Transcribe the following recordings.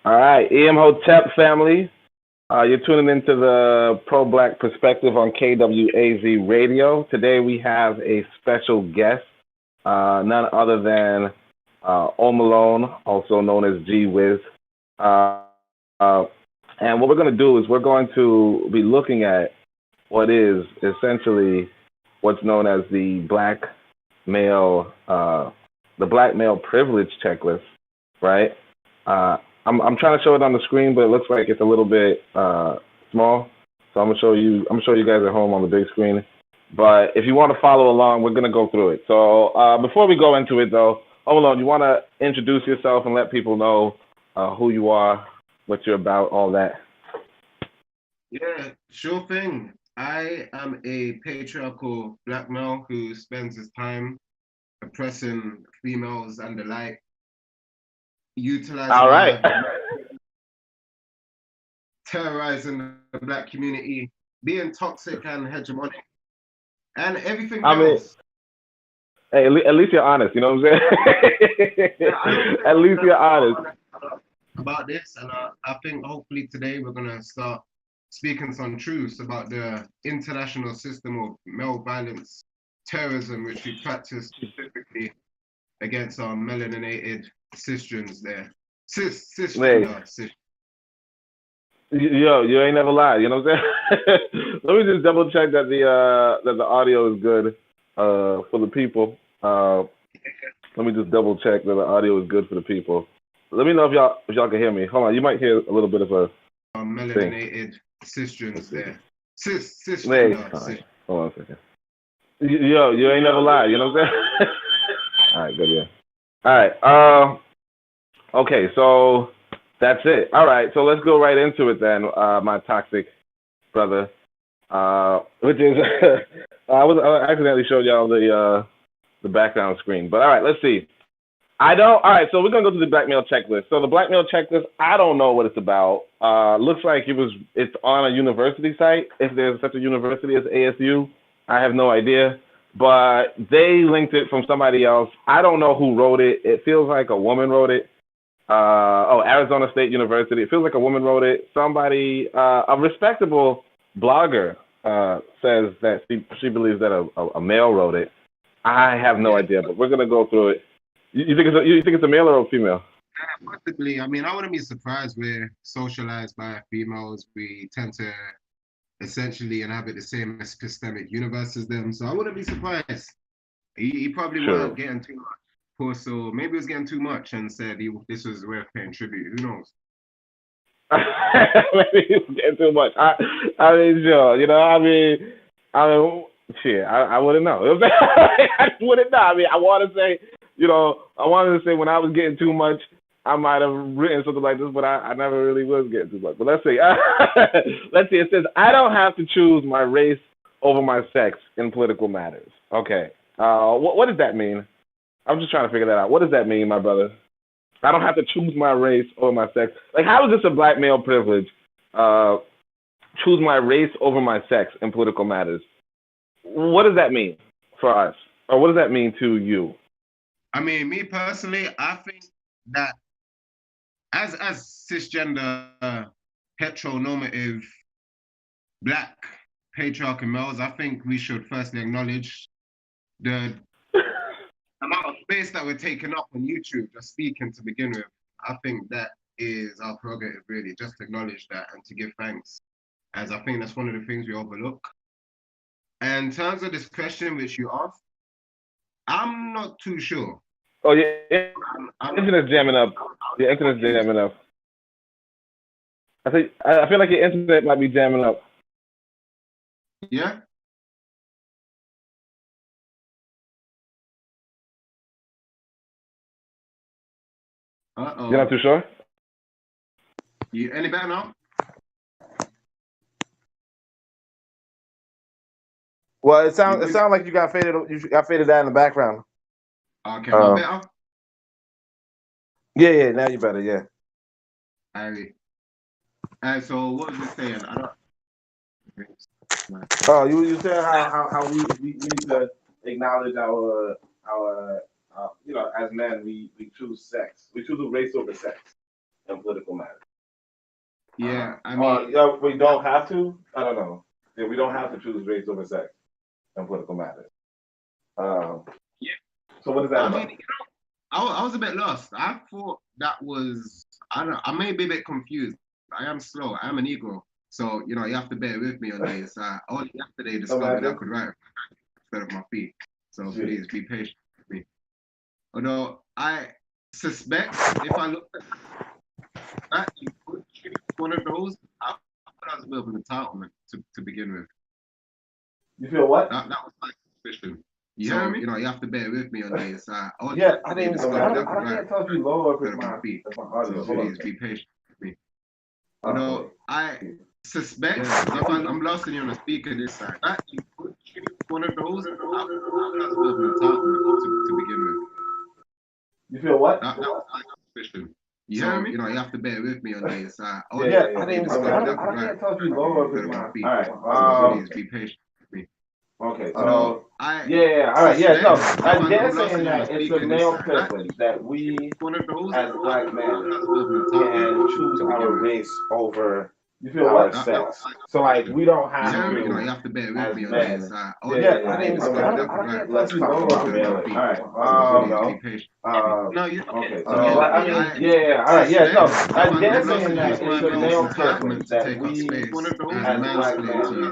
All right, Hotep family. You're tuning into the pro-black perspective on KWAZ Radio. Today we have a special guest, none other than Omalone, also known as G Wiz. Uh, uh, and what we're going to do is we're going to be looking at what is essentially what's known as the blackmail privilege checklist, right? I'm trying to show it on the screen, but it looks like it's a little bit small. So I'm gonna show you guys at home on the big screen. But if you want to follow along, we're gonna go through it. So before we go into it, though, Omalone, you want to introduce yourself and let people know who you are, what you're about, all that. Yeah, sure thing. I am a patriarchal black male who spends his time oppressing females and the like, utilizing All right. terrorizing the black community, being toxic and hegemonic, and everything else. Hey, at least you're honest, you know what I'm saying? Yeah, at least you're honest about this, and I think hopefully today we're gonna start speaking some truths about the international system of male violence, terrorism, which we practice specifically against our melaninated cisgens there. Cisgender. Yo, you ain't never lied, you know what I'm saying? Let me just double check that the audio is good for the people. Let me just double check that the audio is good for the people. Let me know if y'all can hear me. Hold on, you might hear a little bit of a melaninated cisgens there. Cisgender. Hold on a second. Yo, you ain't never lied, you know what I'm saying? All right, good, yeah. All right. Okay, so that's it. All right, so let's go right into it then, my toxic brother. Which is I accidentally showed y'all the background screen. But all right, let's see. All right, so we're gonna go to the blackmail checklist. So the blackmail checklist, I don't know what it's about. Looks like it's on a university site. If there's such a university as ASU, I have no idea. But they linked it from somebody else. I don't know who wrote it. It feels like a woman wrote it. Arizona State University. It feels like a woman wrote it. Somebody, a respectable blogger, says that she believes that a male wrote it. I have no idea, but we're gonna go through it. You think it's a male or a female? Possibly. I mean, I wouldn't be surprised. We're socialized by females. We tend to essentially inhabit the same epistemic universe as them. So I wouldn't be surprised. He probably wasn't getting too much. So maybe he was getting too much and said this was worth paying tribute. Who knows? Maybe he was getting too much. I mean, sure. You know, I mean, shit. I wouldn't know. I wouldn't know. I mean, I wanted to say when I was getting too much, I might have written something like this, but I never really was getting too much. But let's see. Let's see. It says, I don't have to choose my race over my sex in political matters. Okay. What does that mean? I'm just trying to figure that out. What does that mean, my brother? I don't have to choose my race over my sex. Like, how is this a black male privilege? Choose my race over my sex in political matters. What does that mean for us? Or what does that mean to you? I mean, me personally, I think that as cisgender, heteronormative, black patriarchal males, I think we should firstly acknowledge the amount of space that we're taking up on YouTube, just speaking to begin with. I think that is our prerogative, really, just to acknowledge that and to give thanks, as I think that's one of the things we overlook. And in terms of this question which you asked, I'm not too sure. Oh, yeah, internet's jamming up. Your internet's jamming up. I feel like your internet might be jamming up. Yeah? Uh-oh. You're not too sure? You any better now? Well, it sounds like you got faded out in the background. Okay, better? Yeah, now you're better, yeah. Alright, so what was you saying? Oh, you said how we need to acknowledge our as men we choose sex. We choose a race over sex. in political matters. Yeah, I mean, we don't have to. I don't know. Yeah, we don't have to choose race over sex in political matters. Yeah. So what is that I about? mean, I was a bit lost. I thought that was, I don't know, I may be a bit confused. I am slow. I am an Negro. So, you know, you have to bear with me on this. Only yesterday discovered I could write instead of my feet. So please be patient with me. Although I suspect if I look at that, you could choose one of those. I thought that was a bit of an entitlement to begin with. You feel what? That was my suspicion. You hear me? You know, you have to bear with me on this. I can't tell if you low or if it's my feet. That's my audio. So please be patient with me. Although I suspect if I'm lost and you're on a speaker this side, that you could choose one of those. I thought that was a bit of an entitlement to begin with. You feel what? That was my suspicion. You hear me? You know, you have to bear with me on this. I can't tell if you low or if it's my feet. All right. Please be patient with me. Okay, so all right, no, I'm saying that it's a male privilege that we, as black men, can choose our race over our sex. So like, we don't have to. You know, you have to bear with me on this. Let's talk about male. All right, no, you okay. So I'm saying that it's a male privilege that we, as black men, can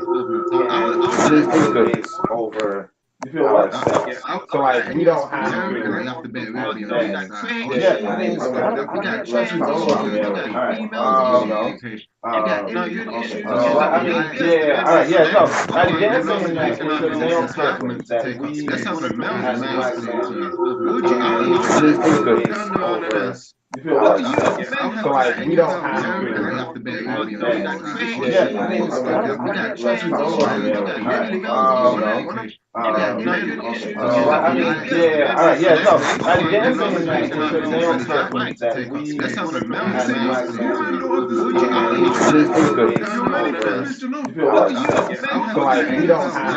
choose our race over our sex. So like, we don't have to. You have to bear with me on this. Let's talk about male. All right. I'm saying that it's a male privilege that we, as black men, you feel what? So like, we don't have to. You have to bear with me on this. Let's talk about male. I'm saying that it's a male privilege that we, as black men, you feel what? So like, we don't have to.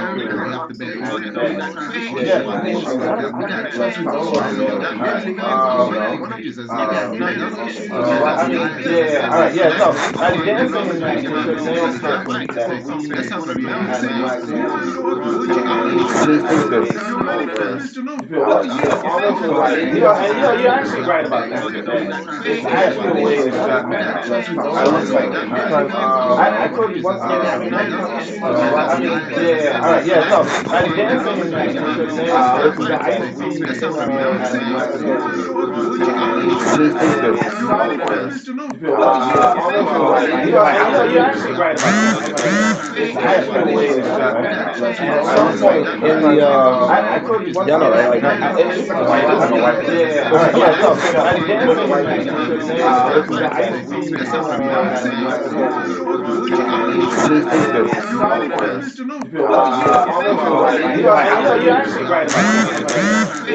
Let's talk about male. I'm saying that it's a male privilege that we, as black men, you're actually right about that. It's actually the way it's done. I look like it. I told you once again. You're actually right about that.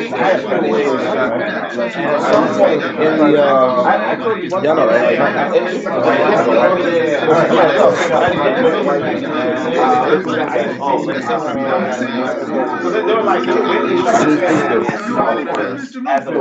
It's actually the way it's done. I told you once again. They were like, as a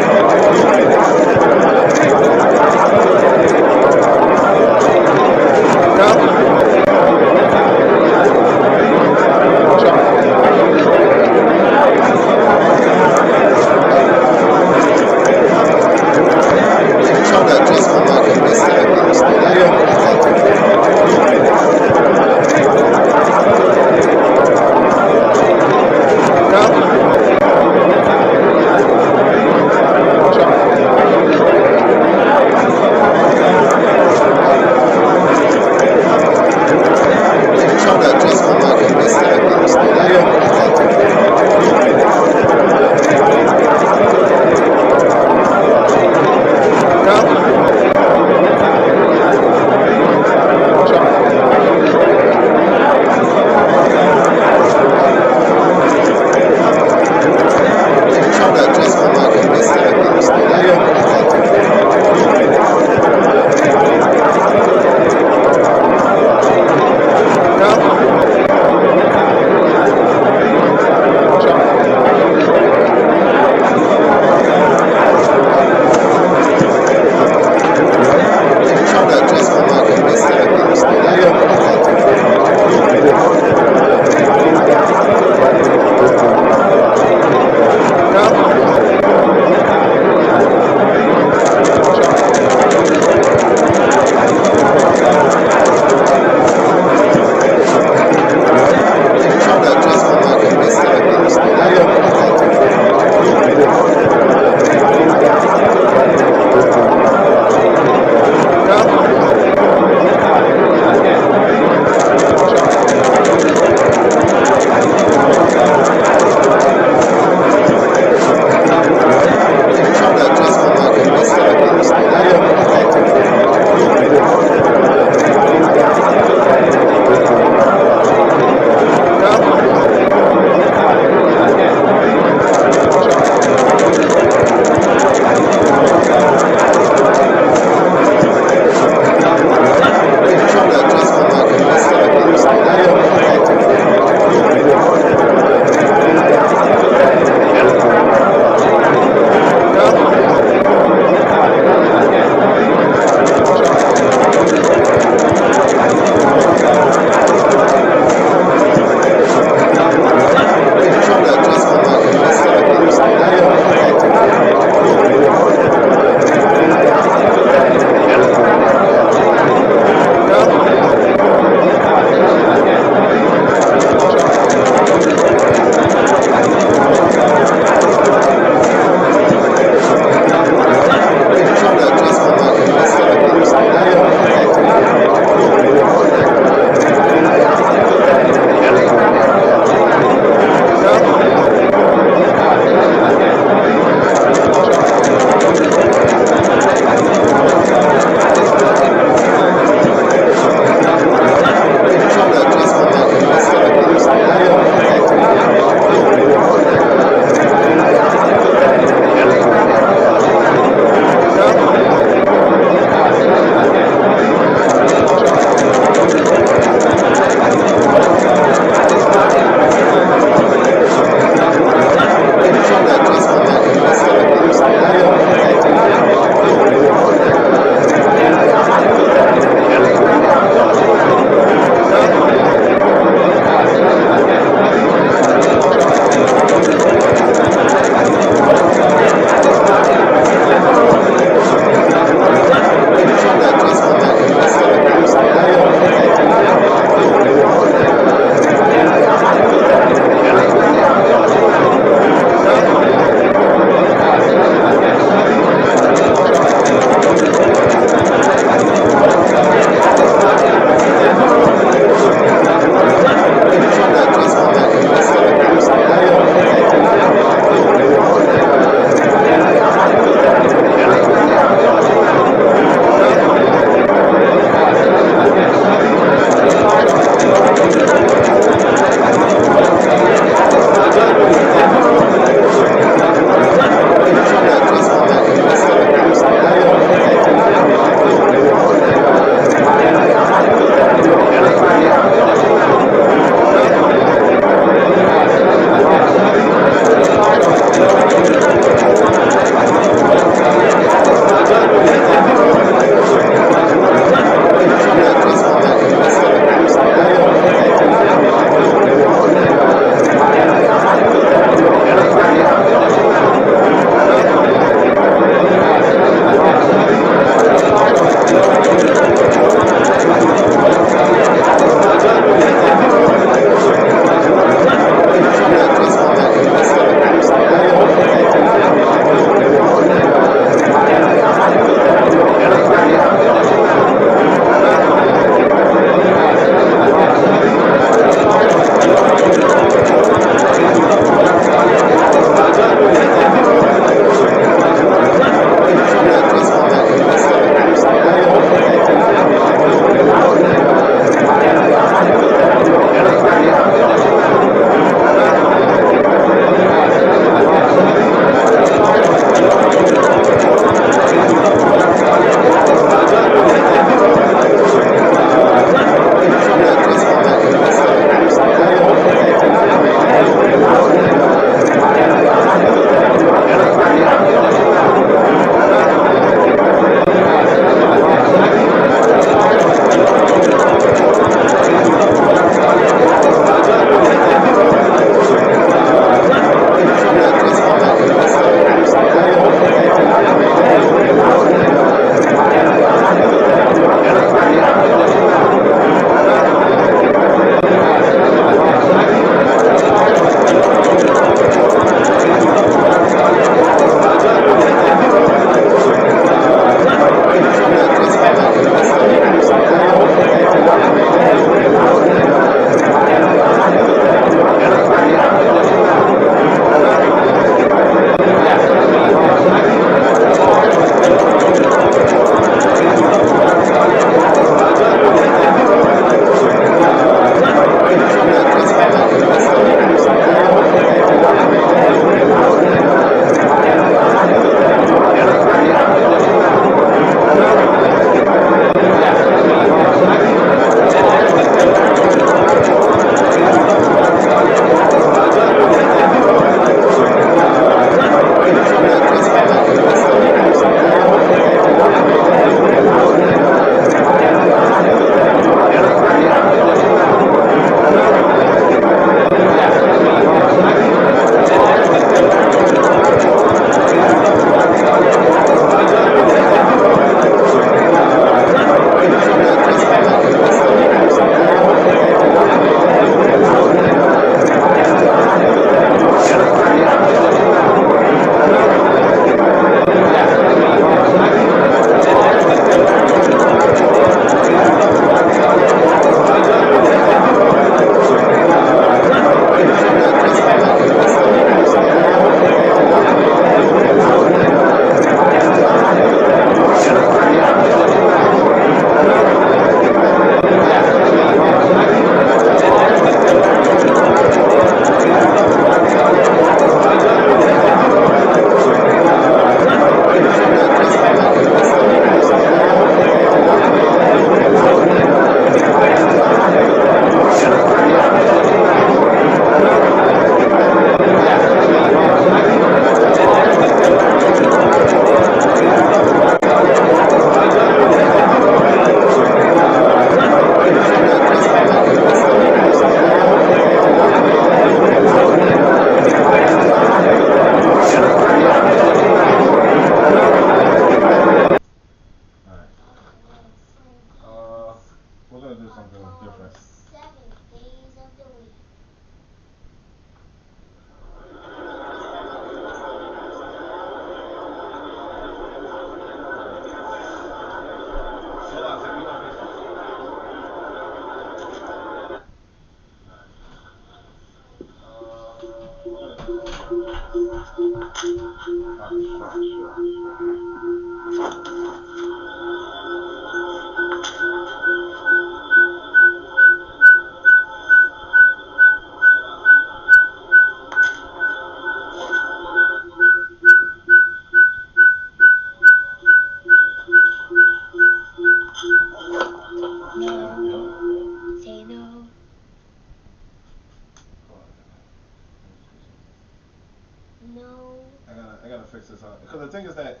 is that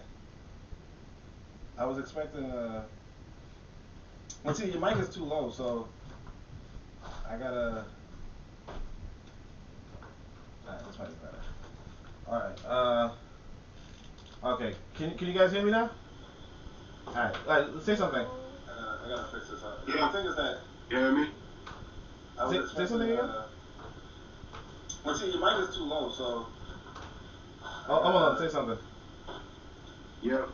I was expecting. Well, see, your mic is too low, so I gotta. Alright, this might be better. Alright, okay. Can you guys hear me now? Alright, say something. I gotta fix this up. Yeah. The thing is that. You hear me? Say something again? Well, see, your mic is too low, so. Oh, hold on, say something. Yeah.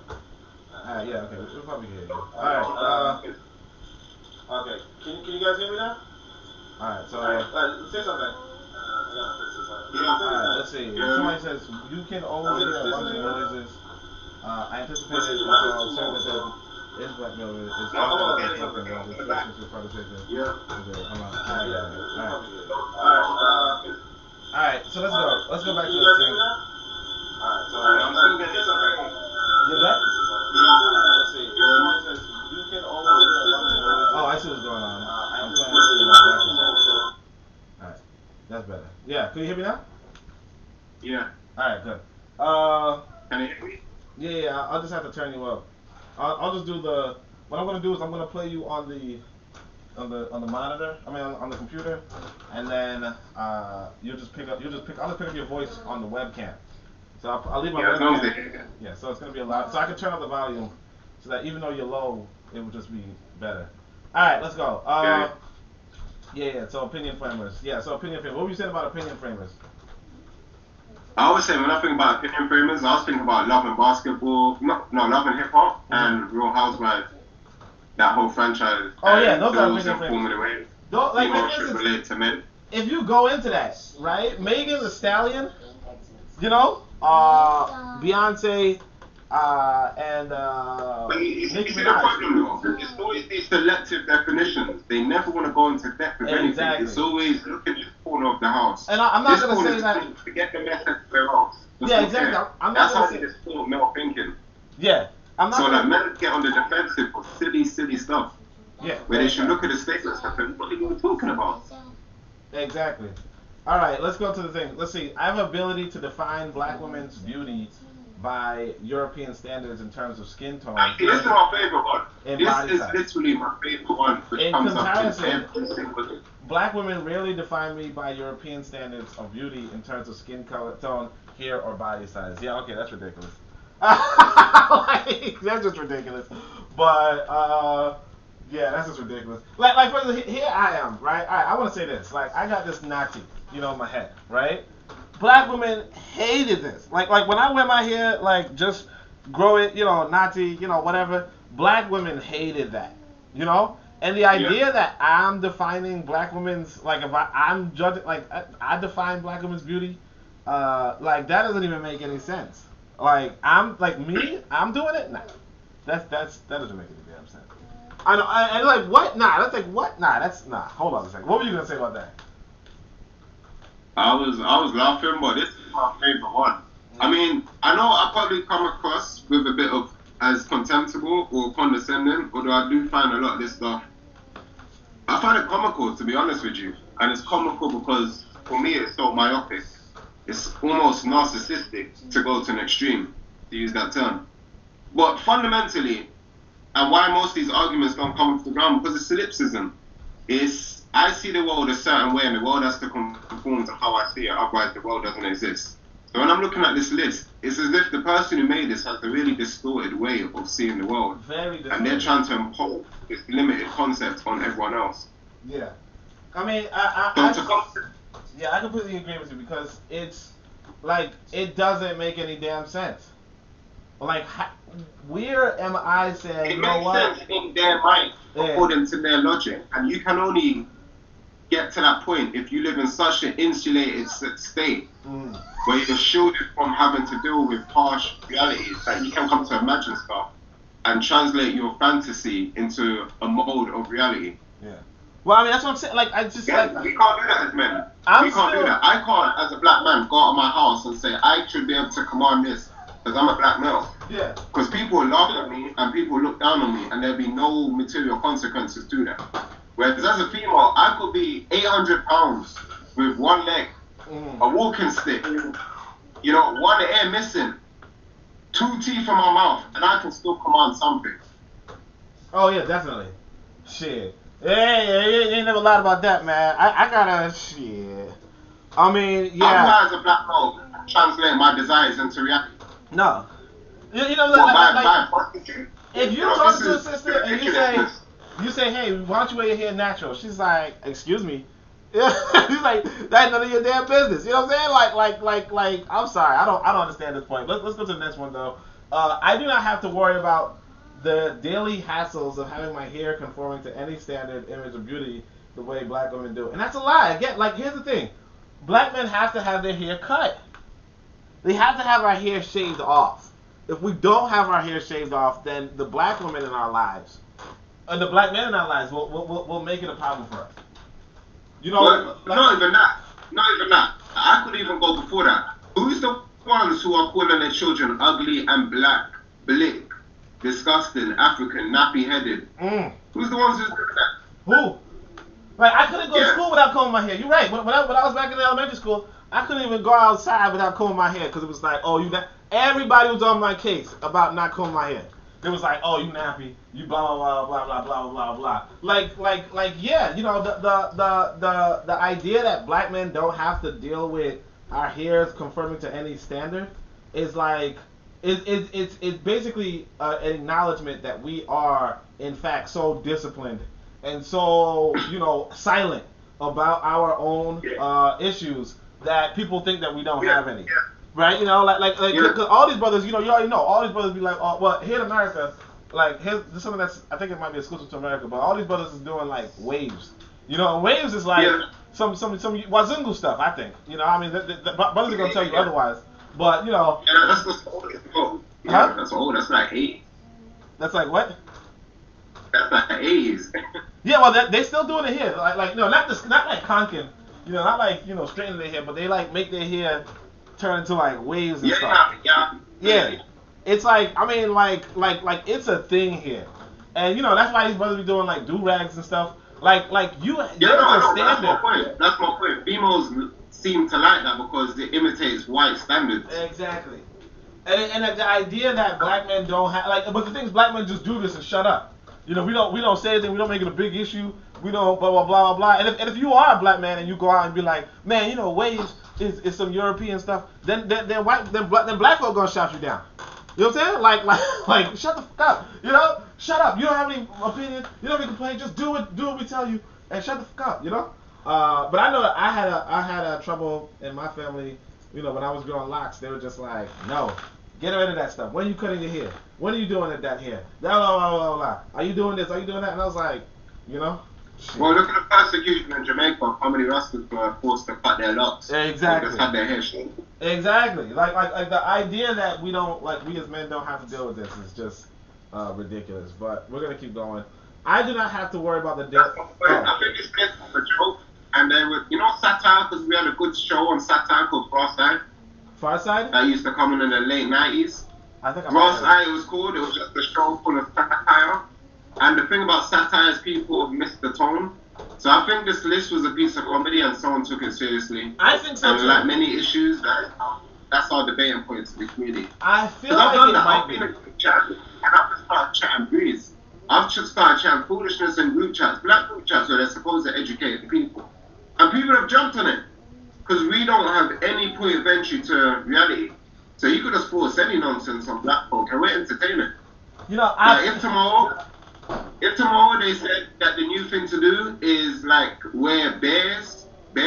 Alright, yeah, okay, we'll probably hear you. Alright, okay. Can you guys hear me now? Alright, so, say something. Alright, let's see. Somebody says, you can always hear a bunch of noises. I anticipated it's all certain that there is blackmail. It's something wrong. It's relationship participating. Alright, so let's go. Let's go back to the thing. Alright, so I'm still getting something. You back? Let's see. Somebody says, you can always hear a bunch of noises. Oh, I see what's going on. I'm playing this in my background. Alright, that's better. Yeah, can you hear me now? Yeah. Alright, good. Can you hear me? Yeah, I'll just have to turn you up. I'll just do the. What I'm gonna do is I'm gonna play you on the monitor. I mean on the computer, and then you'll just pick up. I'll just pick up your voice on the webcam. So I'll leave my webcam. Yeah, so it's gonna be a lot. So I can turn up the volume, so that even though you're low, it will just be better. All right, let's go. Yeah. So opinion framers. Yeah. So opinion framers. What were you saying about opinion framers? I was saying when I think about opinion framers, I was thinking about Love and Basketball, no, Love and Hip Hop, and Real Housewives. That whole franchise. Oh yeah, those are opinion framers. Females should relate to men. If you go into that, right? Megan Thee Stallion, you know, Beyonce, and Nicki Minaj. It's always these selective definitions. They never want to go into depth with anything. It's always look at this corner of the house. And I'm not going to say that. Forget the mess everywhere else. Yeah, exactly. I'm That's not how they distort male thinking. Yeah. I'm not so like men get on the defensive for silly stuff. Yeah. Where they should look at the statements and think, what are you talking about? Exactly. All right, let's go to the thing. Let's see. I have ability to define black women's beauty by European standards in terms of skin tone. This is my favorite one. This is literally my favorite one. Which in comes comparison, up every single day. Black women rarely define me by European standards of beauty in terms of skin color, tone, hair, or body size. Yeah, okay, that's ridiculous. Like, that's just ridiculous. But yeah, that's just ridiculous. Like for instance, here I am, right? All right, I want to say this. Like, I got this nati, in my head, right? Black women hated this. Like when I wear my hair, like just grow it, nati, whatever. Black women hated that, And the idea that I'm defining black women's, like if I'm judging, like I define black women's beauty, like that doesn't even make any sense. Like I'm doing it. Nah, that doesn't make any damn sense. I know. And like what? Nah, that's like what? Nah, that's nah. Hold on a second. What were you gonna say about that? I was laughing, but this is my favorite one. I mean, I know I probably come across with a bit of as contemptible or condescending, although I do find a lot of this stuff. I find it comical, to be honest with you, and it's comical because for me it's so myopic. It's almost narcissistic to go to an extreme, to use that term. But fundamentally, and why most of these arguments don't come off the ground, because it's solipsism. I see the world a certain way, and the world has to conform to how I see it, otherwise the world doesn't exist. So when I'm looking at this list, it's as if the person who made this has a really distorted way of seeing the world. Very distorted. And they're trying to impose this limited concept on everyone else. Yeah. I mean, yeah, I completely agree with you because it's like it doesn't make any damn sense. Like, where am I saying, it makes sense in their mind, according to their logic, and you can only get to that point if you live in such an insulated state where you're shielded from having to deal with harsh realities that you can come to imagine stuff and translate your fantasy into a mode of reality. Yeah. Well, I mean, that's what I'm saying. Like, I just we can't do that as men. We can't do that. I can't, as a black man, go out of my house and say I should be able to command this because I'm a black male. Yeah. Because people will laugh at me and people will look down on me, and there'll be no material consequences to that. Whereas as a female, I could be 800 pounds with one leg, a walking stick, one ear missing, 2 teeth in my mouth, and I can still command something. Oh yeah, definitely. Shit. Hey, you ain't never lied about that, man. I gotta shit. I mean, yeah. How do I, as a black male, translate my desires into reality? No. You know, if you talk to a sister and you say, hey, why don't you wear your hair natural? She's like, excuse me. She's like, that's none of your damn business. You know what I'm saying? Like. I'm sorry, I don't understand this point. Let's go to the next one though. I do not have to worry about the daily hassles of having my hair conforming to any standard image of beauty the way black women do, and that's a lie. Again, like here's the thing: black men have to have their hair cut. They have to have our hair shaved off. If we don't have our hair shaved off, then the black women in our lives, and the black men in our lives, will make it a problem for us. You know, but not even that. Not even that. I could even go before that. Who's the ones who are calling their children ugly and black, blick, disgusting, African, nappy-headed? Who's the ones who's doing that? Who? Like, I couldn't go to school without combing my hair. You're right. When I was back in elementary school, I couldn't even go outside without combing my hair because it was like, oh, you that. Everybody was on my case about not combing my hair. It was like, oh, you nappy, you blah blah blah blah blah blah blah blah. Like, yeah, you know, the idea that black men don't have to deal with our hairs conforming to any standard is like, it's basically an acknowledgement that we are in fact so disciplined and so, you know, silent about our own issues that people think that we don't have any. Right, you know, like cause all these brothers, you know, you already know, all these brothers be like, oh, well, here in America, like, here's something that's, I think it might be exclusive to America, but all these brothers is doing like waves, you know, and waves is like some Wazungu stuff, I think, you know, I mean, the brothers are gonna tell you otherwise, but you know. Yeah, that's what's old. Yeah, that's old. That's like AIDS. That's like what? That's like AIDS. Yeah, well, they still doing it here, like no, not like conking, you know, not like, you know, straightening their hair, but they like make their hair turn into like waves and stuff. Yeah. It's like, I mean, like it's a thing here, and you know that's why these brothers be doing like do rags and stuff. Like you. Yeah, no, that's my point. That's my point. Females seem to like that because it imitates white standards. Exactly. And the idea that black men don't have but the thing is, black men just do this and shut up. You know, we don't say anything. We don't make it a big issue. We don't blah blah blah blah blah. And if you are a black man and you go out and be like, man, you know, waves is some European stuff, then black folk gonna shout you down. You know what I'm saying? Like shut the fuck up. You know, shut up. You don't have any opinion. You don't have any complaint. Just do what we tell you and shut the fuck up. You know. But I know that I had a trouble in my family. You know, when I was growing locks, they were just like, no, get rid of that stuff. When are you cutting your hair? What are you doing at that hair? Blah blah blah blah blah. Are you doing this? Are you doing that? And I was like, you know. Shit. Well, look at the persecution in Jamaica. How many rascals were forced to cut their locks? Exactly. Or just had their hair shaved. Exactly. Like the idea that we as men don't have to deal with this is just ridiculous. But we're gonna keep going. I do not have to worry about the death. I think this place was a joke, and they were, you know, satire, because we had a good show on satire called Far Side. Far Side? That used to come in the late 90s. I think Ross Eye was called. It was just a show full of satire. And the thing about satire is people have missed the tone. So I think this list was a piece of comedy and someone took it seriously. I think so and too. Like many issues, that's our debating points to the community. I feel like it might be. I've been in a group chat and I've just started chatting breeze. I've just started chatting foolishness in group chats, black group chats where they're supposed to educate the people. And people have jumped on it. Because we don't have any point of entry to reality. So you could just force any nonsense on black folk and we're entertaining. You know, if tomorrow they said that the new thing to do is like wear bear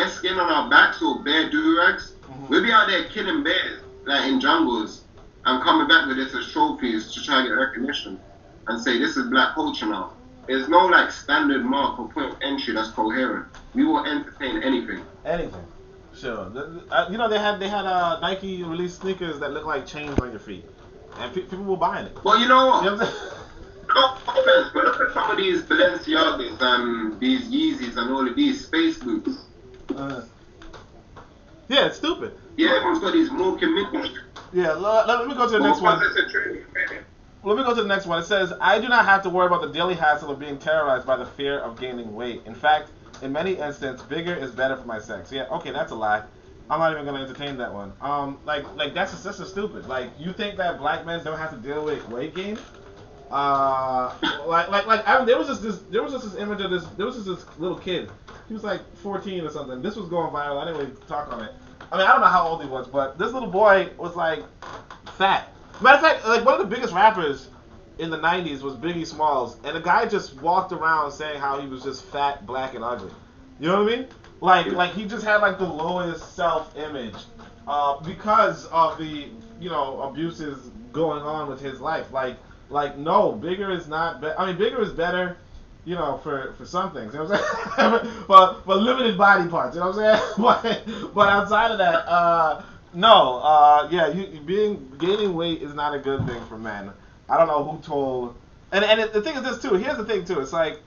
skin on our backs or bear do-rags, we'll be out there killing bears like in jungles and coming back with this as trophies to try to get recognition and say this is black culture now. There's no like standard mark or point of entry that's coherent. We will entertain anything. Anything. Sure. You know, they had Nike released sneakers that look like chains on your feet, and people were buying it. Well, you know what? You know what I'm saying? No offense, but look at some of these Balenciagas and these Yeezys and all of these space boots. Yeah, it's stupid. Yeah, everyone's got these more commitment. Yeah, let me go to the next one. Let me go to the next one. It says, I do not have to worry about the daily hassle of being terrorized by the fear of gaining weight. In fact, in many instances, bigger is better for my sex. Yeah, okay, that's a lie. I'm not even gonna entertain that one. Like that's just stupid. Like, you think that black men don't have to deal with weight gain? I mean, there was just this image of this little kid. He was like 14 or something. This was going viral. I didn't really talk on it. I mean, I don't know how old he was, but this little boy was like fat. Matter of fact, like, one of the biggest rappers in the 90s was Biggie Smalls, and the guy just walked around saying how he was just fat, black, and ugly. You know what I mean? Like he just had like the lowest self-image because of the abuses going on with his life. Like no, bigger is not. I mean, bigger is better, for some things. You know what I'm saying? but limited body parts. You know what I'm saying? but outside of that, no. Yeah, gaining weight is not a good thing for men. I don't know who told. And the thing is this too. Here's the thing too. It's like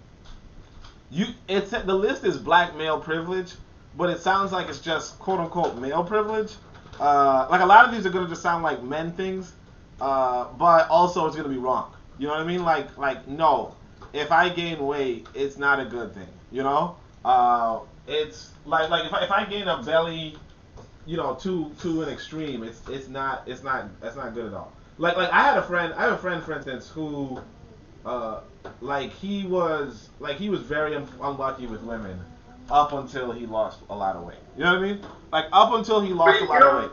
the list is black male privilege, but it sounds like it's just quote unquote male privilege. Like, a lot of these are gonna just sound like men things, but also it's gonna be wrong. You know what I mean? Like no, if I gain weight, it's not a good thing. It's like if I gain a belly, to an extreme, that's not good at all. Like I have a friend for instance who he was very unlucky with women up until he lost a lot of weight. You know what I mean? Like, up until he lost a lot of weight.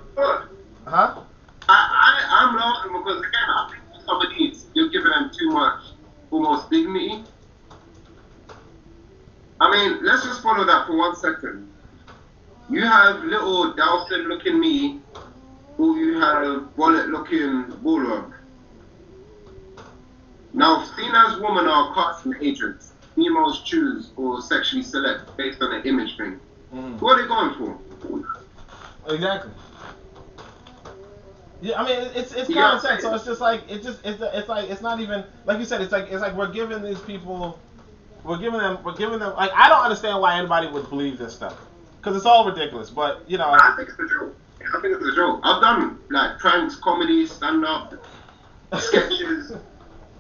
Huh? I'm laughing because, again, I think some of these, you're giving them too much almost dignity. I mean, let's just follow that for 1 second. You have little Dowson looking me, or you have wallet looking Bulldog. Now, seen as women are casting agents, females choose or sexually select based on an image thing. Who are they going for? Exactly. Yeah, I mean, it's common sense. So it's just like it's not even like you said. It's like we're giving these people, we're giving them. Like, I don't understand why anybody would believe this stuff, because it's all ridiculous. But I think it's a joke. I've done like pranks, comedy, stand-up, sketches.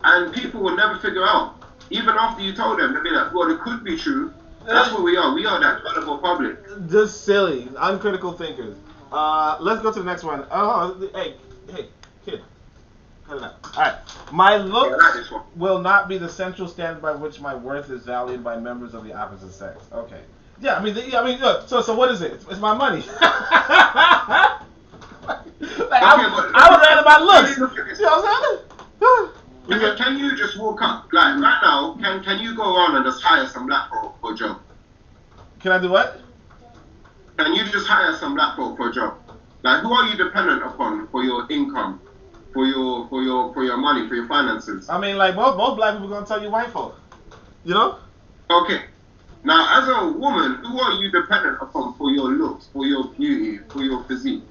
And people will never figure out. Even after you told them, they'll be like, well, it could be true. That's what we are. We are that gullible public. Just silly, uncritical thinkers. Let's go to the next one. Hey, kid. Cut it out. Alright. My looks will not be the central standard by which my worth is valued by members of the opposite sex. Okay. Yeah, I mean, look, so what is it? It's my money. I would rather my looks. You know what I'm saying? Can you just walk up, like right now, can you go around and just hire some black folk for a job? Can I do what? Can you just hire some black folk for a job? Like, who are you dependent upon for your income, for your money, for your finances? I mean, like, most black people gonna tell you white folk. You know? Okay. Now, as a woman, who are you dependent upon for your looks, for your beauty, for your physique?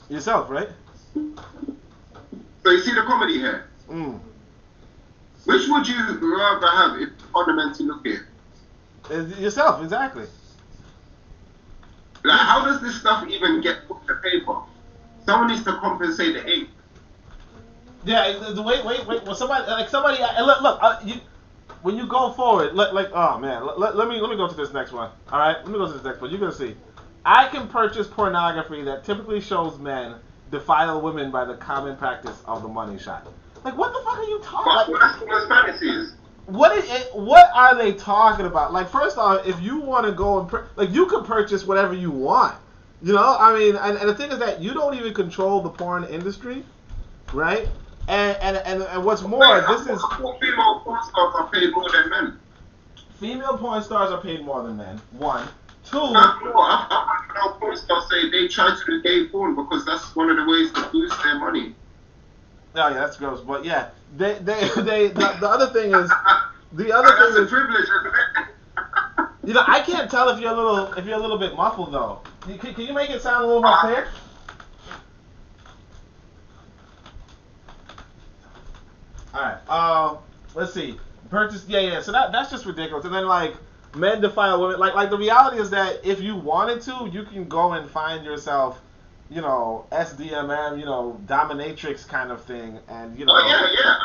Yourself, right? So you see the comedy here? Which would you rather have if fundamentally look at? Yourself, exactly. Like, how does this stuff even get put to paper? Someone needs to compensate the ape. Yeah, wait. Well, somebody. Look. When you go forward, oh man, let me go to this next one. All right, let me go to this next one. You're gonna see. I can purchase pornography that typically shows men defile women by the common practice of the money shot. Like, what the fuck are you talking about? That's fantasies. What are they talking about? Like, first off, if you want to go and you can purchase whatever you want. You know, I mean, and the thing is that you don't even control the porn industry, right? And what's more, this is female porn stars are paid more than men. Female porn stars are paid more than men. 1, 2. I've heard porn stars say they try to do gay porn because that's one of the ways to boost their money. Oh yeah, that's gross. But yeah, the other thing is that's a privilege, isn't it? You know, I can't tell if you're a little bit muffled though. Can you make it sound a little more clear? All right. Let's see. Purchase. Yeah. So that's just ridiculous. And then like men defile women. Like the reality is that if you wanted to, you can go and find yourself, you know, SDMM, you know, dominatrix kind of thing, and you know. Oh yeah.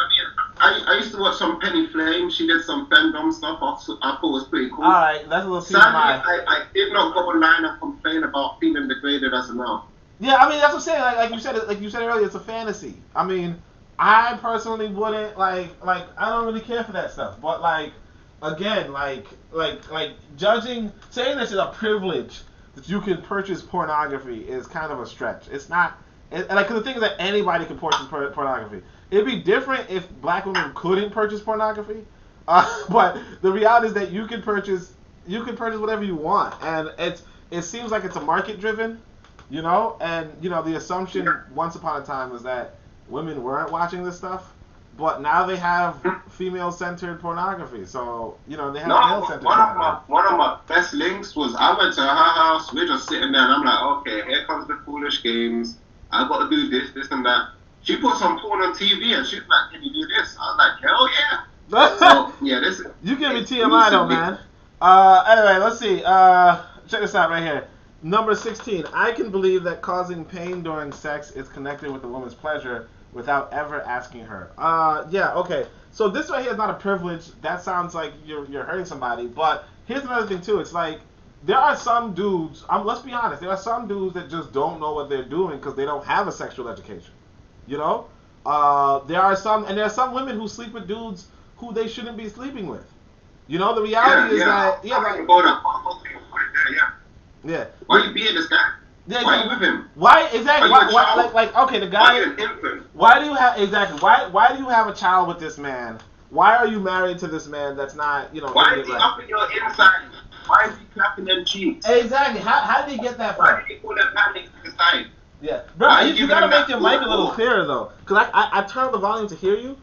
I mean, I used to watch some Penny Flame. She did some fandom stuff. I thought it was pretty cool. All right, that's a little Sadly, TMI. I did not go online and complain about feeling degraded as a male. Yeah, I mean that's what I'm saying. Like you said earlier, it's a fantasy. I mean, I personally wouldn't like I don't really care for that stuff. But like again, like judging, saying this is a privilege that you can purchase pornography is kind of a stretch. It's not. Cause the thing is that anybody can purchase pornography. It'd be different if black women couldn't purchase pornography, but the reality is that you can purchase whatever you want, and it seems like it's a market driven, you know, and you know the assumption once upon a time was that women weren't watching this stuff, but now they have female centered pornography, so you know they have male centered pornography. One of my best links was I went to her house, we're just sitting there, and I'm like, okay, here comes the foolish games. I got to do this and that. She put some porn on TV and she's like, can you do this? I was like, hell yeah. So, yeah, this is... You give me TMI though, man. Anyway, let's see. Check this out right here. Number 16. I can believe that causing pain during sex is connected with a woman's pleasure without ever asking her. Yeah, okay. So this right here is not a privilege. That sounds like you're hurting somebody. But here's another thing too. It's like, there are some dudes, let's be honest, there are some dudes that just don't know what they're doing because they don't have a sexual education. You know? There are some women who sleep with dudes who they shouldn't be sleeping with. You know, the reality is that... Yeah, Why are you being this guy? Yeah, why are you with him? Why, exactly, okay, the guy... Why are you an infant? Why do you have, exactly, why do you have a child with this man? Why are you married to this man that's not, you know... Why is he up in your inside? Why is he clapping them cheeks? Exactly. How did he get that from? Why did he pull that panic to the side? Yeah, bro, you gotta make your mic a little clearer though, cause I turned the volume to hear you,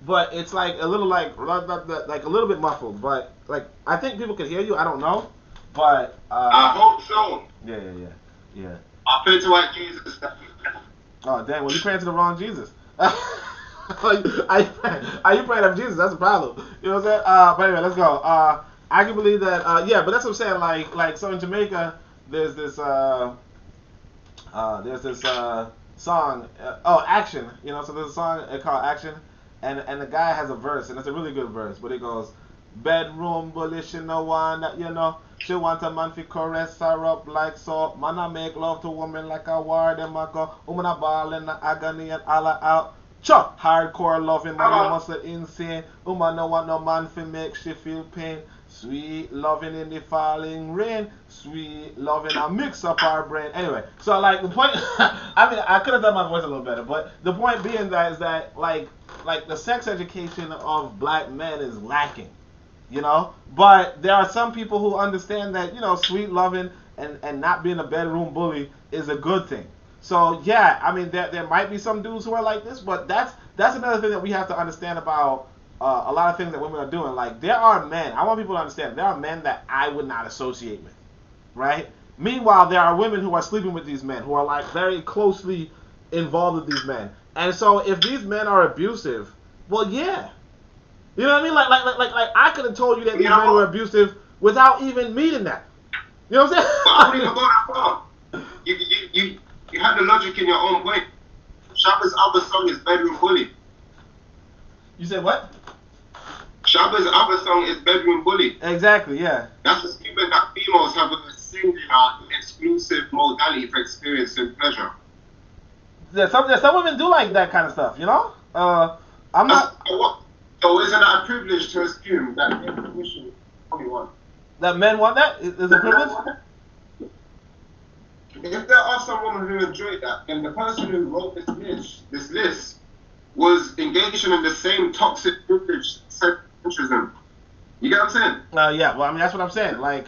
but it's like a little like a little bit muffled. But like I think people can hear you. I don't know, but I hope so. Yeah. I pray to white Jesus. Oh damn! Well, you praying to the wrong Jesus. Are you praying up Jesus? That's a problem. You know what I'm saying? But anyway, let's go. I can believe that. Yeah, but that's what I'm saying. Like so in Jamaica, there's this song. Action. You know, so there's a song called Action, and the guy has a verse, and it's a really good verse, but it goes, bedroom bully, she no want that, you know. She want a man to caress her up like so. Man I make love to woman like a war. Them a go, woman a ball in the agony and all out. Chuck hardcore loving, man, you must be insane. Woman no want no man to make she feel pain. Sweet loving in the falling rain. Sweet loving, I mix up our brain. Anyway, so like the point, I mean, I could have done my voice a little better, but the point being that is that like the sex education of black men is lacking, you know. But there are some people who understand that, you know, sweet loving and not being a bedroom bully is a good thing. So yeah, I mean, there might be some dudes who are like this, but that's another thing that we have to understand about a lot of things that women are doing. Like, there are men, I want people to understand, there are men that I would not associate with, right? Meanwhile, there are women who are sleeping with these men, who are like very closely involved with these men. And so if these men are abusive, well, yeah. You know what I mean? Like I could have told you that these men were abusive without even meeting that. You know what I'm saying? But I don't even go that far. You had the logic in your own way. Shabba's other song is Bedroom Bully. You said what? Shabba's other song is Bedroom Bully. Exactly, yeah. That's a statement that females have a singular, exclusive modality for experiencing pleasure. Yeah, some women do like that kind of stuff, you know? I'm not... So isn't that a privilege to assume that information only one? That men want that? Is a privilege? If there are some women who enjoy that, then the person who wrote this list was engaging in the same toxic privilege centrism. You get what I'm saying? Yeah, well, I mean, that's what I'm saying. Like,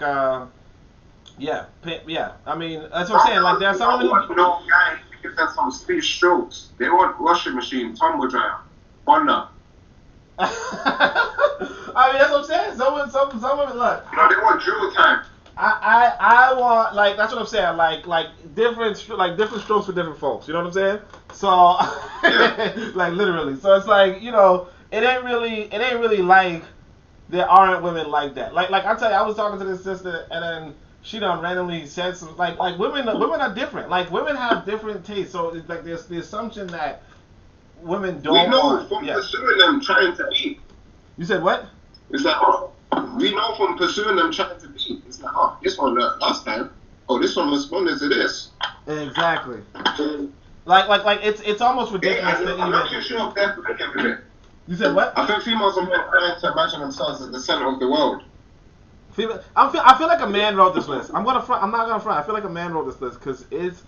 yeah. I mean, that's what I'm saying. Like, there are some women who... No guy who gives them some speed strokes. They want washing machine, tumble dryer, Honda. I mean, that's what I'm saying. Some women, look. No, they want drill time. I want, like, that's what I'm saying, like different strokes for different folks, you know what I'm saying? So, yeah. Like, literally. So it's like, you know, it ain't really like there aren't women like that. Like I tell you, I was talking to this sister, and then she done randomly said some, like women are different. Like, women have different tastes. So it's like there's the assumption that women don't We know want. from Yeah. pursuing them trying to be. You said what? It's like, oh, we know from pursuing them trying to be. It's like, oh, this one last time. Oh, this one responded to this. Exactly. Like it's almost ridiculous to I'm not even. too sure if they're looking at it. You said what? I think females are more trying to imagine themselves at the center of the world. I feel like a man wrote this list. I'm not gonna front. I feel like a man wrote this list because it's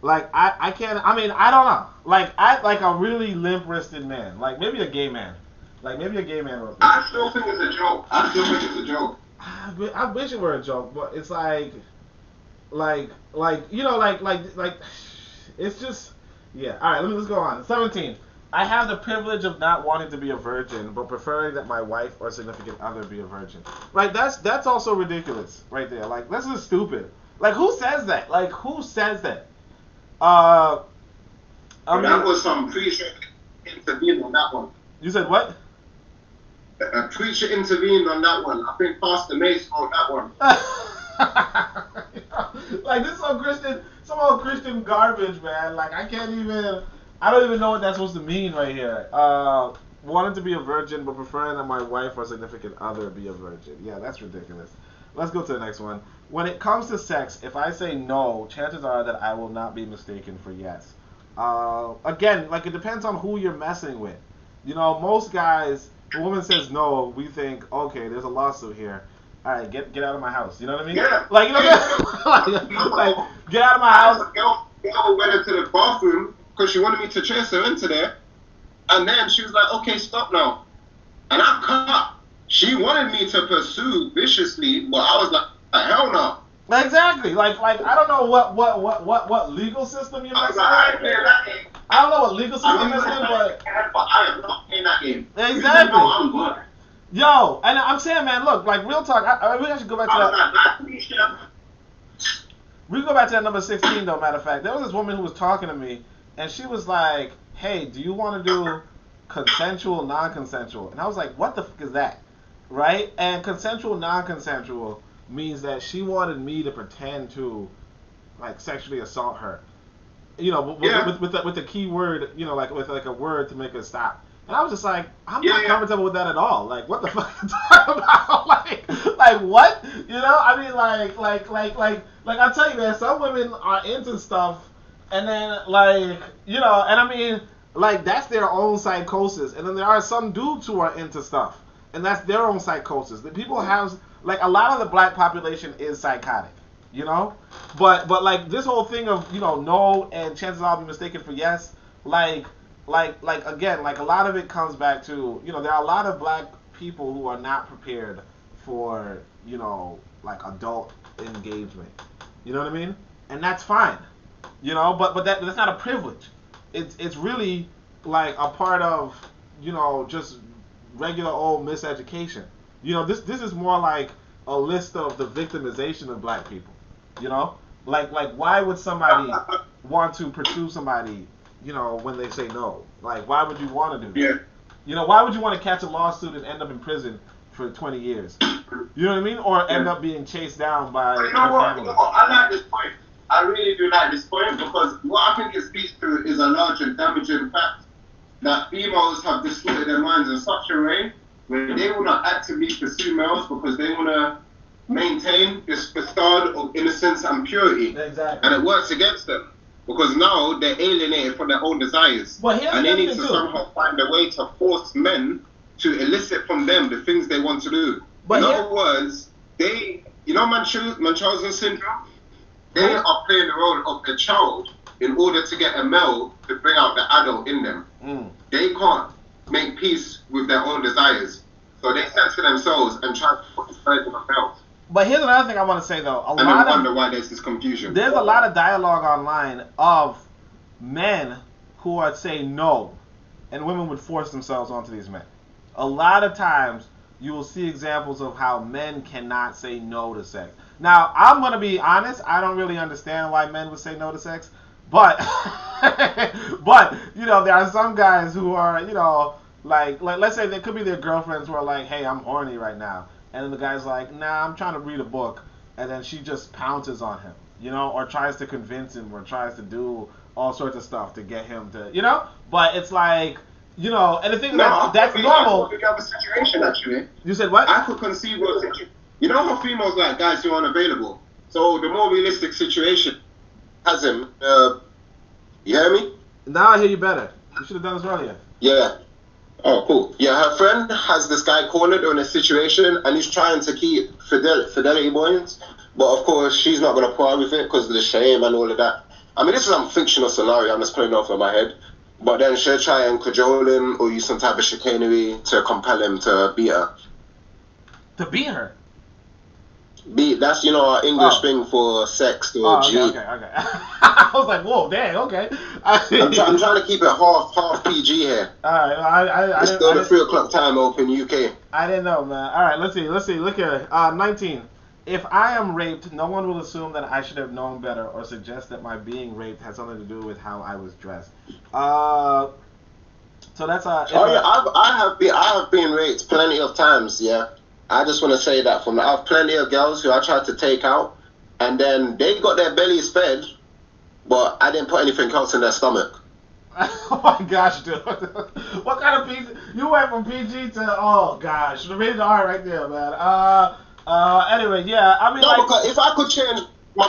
like I can't. I mean, I don't know. Like a really limp-wristed man. Like maybe a gay man. Like maybe a gay man wrote this. I still think it's a joke. I wish it were a joke, but it's like it's just yeah. All right, let's go on. 17. I have the privilege of not wanting to be a virgin, but preferring that my wife or significant other be a virgin. Right? That's also ridiculous, right there. Like that's just stupid. Like who says that? Like who says that? That was some preacher intervened on that one. You said what? A preacher intervened on that one. I think Pastor Mace wrote that one. Like this is some old Christian garbage, man. Like I don't even know what that's supposed to mean right here. Wanting to be a virgin, but preferring that my wife or significant other be a virgin. Yeah, that's ridiculous. Let's go to the next one. When it comes to sex, if I say no, chances are that I will not be mistaken for yes. Again, like it depends on who you're messing with. You know, most guys, when a woman says no, we think, okay, there's a lawsuit here. All right, get out of my house. You know what I mean? Yeah. Like, you know what I mean? like, get out of my house. Girl went into the bathroom because she wanted me to chase her into there. And then she was like, okay, stop now. And I cut. She wanted me to pursue viciously, but I was like, hell no. Exactly. Like I don't know what legal system you're messing with. I ain't playing that game. I don't know what legal system you're messing with, but I am not playing that game. Exactly. No, I'm good. Yo, and I'm saying, man, look, like real talk. We actually go back to that. We go back to that number 16, though. Matter of fact, there was this woman who was talking to me, and she was like, "Hey, do you want to do consensual, non-consensual?" And I was like, "What the fuck is that?" Right? And consensual, non-consensual means that she wanted me to pretend to, like, sexually assault her. You know, with the key word, you know, like with like a word to make her stop. And I was just like, I'm not comfortable with that at all. Like, what the fuck are you talking about? like what? You know? I mean, like I tell you, man, some women are into stuff, and then like, you know, and I mean, like that's their own psychosis. And then there are some dudes who are into stuff, and that's their own psychosis. The people have like a lot of the black population is psychotic, you know. But like this whole thing of no and chances are I'll be mistaken for yes, like again, like a lot of it comes back to, there are a lot of black people who are not prepared for, like adult engagement. You know what I mean? And that's fine. But that's not a privilege. It's really like a part of, just regular old miseducation. This is more like a list of the victimization of black people. Like why would somebody want to pursue somebody when they say no? Like, why would you want to do that? Why would you want to catch a lawsuit and end up in prison for 20 years? You know what I mean? Or end up being chased down by your family. I like this point. I really do like this point because what I think it speaks to is a large and damaging fact that females have distorted their minds in such a way where they will not actively pursue males because they want to maintain this facade of innocence and purity. Exactly. And it works against them. Because now they're alienated from their own desires. And they need to somehow find a way to force men to elicit from them the things they want to do. In other words, Munchausen syndrome, they are playing the role of the child in order to get a male to bring out the adult in them. They can't make peace with their own desires. So they censor themselves and try to put the burden on males. But here's another thing I want to say, though. I wonder why there's this confusion. There's a lot of dialogue online of men who are saying no, and women would force themselves onto these men. A lot of times, you will see examples of how men cannot say no to sex. Now, I'm going to be honest. I don't really understand why men would say no to sex. But, there are some guys who are, like let's say there could be their girlfriends who are like, hey, I'm horny right now. And then the guy's like, nah, I'm trying to read a book. And then she just pounces on him, or tries to convince him or tries to do all sorts of stuff to get him to, you know. But it's like, you know, and the thing is No, that's normal. I could have a situation actually. You said what? I could conceive of a situation. You know how females like guys who are unavailable. So the more realistic situation has him. You hear me? Now I hear you better. You should have done this earlier. Yeah. Oh, cool. Yeah, her friend has this guy cornered on a situation, and he's trying to keep fidelity points. But of course, she's not going to put up with it because of the shame and all of that. I mean, this is a fictional scenario. I'm just putting it off in my head. But then she'll try and cajole him or use some type of chicanery to compel him to beat her. To beat her? That's, you know, our English thing for sex or G. Okay. I was like, whoa, dang, okay. I'm trying to keep it half PG here. All right, it's still the 3 o'clock time open UK. I didn't know, man. All right, let's see. Look here. 19. If I am raped, no one will assume that I should have known better or suggest that my being raped has something to do with how I was dressed. So that's I have been raped plenty of times. Yeah, I just want to say that I have plenty of girls who I tried to take out, and then they got their bellies fed, but I didn't put anything else in their stomach. Oh my gosh, dude! What kind of PG? You went from PG to gosh, the rated R right there, man. Anyway, yeah, I mean, no, because if I could change my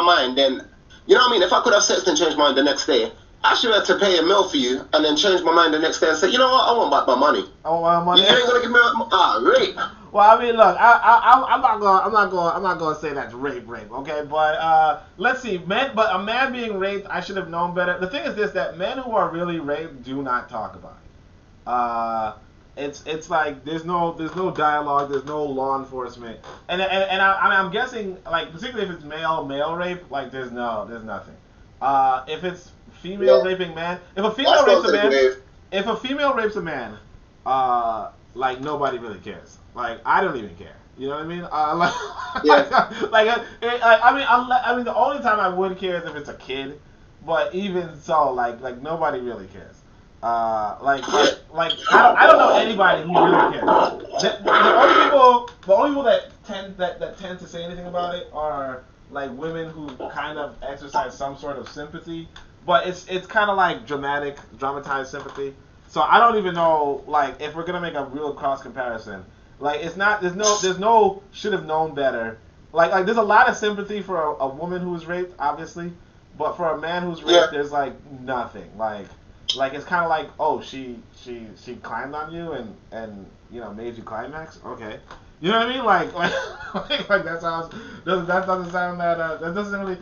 mind, then, you know what I mean? If I could have sex and change my mind the next day, I should have to pay a meal for you and then change my mind the next day and say, you know what, I want back my money. I want my money. You ain't gonna give me rape. Well, I mean, look, I'm not gonna say that's rape, okay? But let's see, but a man being raped, I should have known better. The thing is this: that men who are really raped do not talk about it. It's like there's no dialogue, there's no law enforcement, and I'm guessing, like, particularly if it's male rape, like there's nothing. If it's female raping man, if a female rapes a man, like nobody really cares. Like I don't even care. You know what I mean? I mean the only time I would care is if it's a kid, but even so, like nobody really cares. I don't know anybody who really cares. The only people that tend to say anything about it are like women who kind of exercise some sort of sympathy, but it's kind of like dramatized sympathy. So I don't even know, like, if we're gonna make a real cross comparison, like there's no should have known better. Like there's a lot of sympathy for a woman who was raped, obviously, but for a man who's raped, there's like nothing. Like it's kind of like, oh, she climbed on you and you know made you climax. Okay, you know what I mean? Like that doesn't sound that doesn't really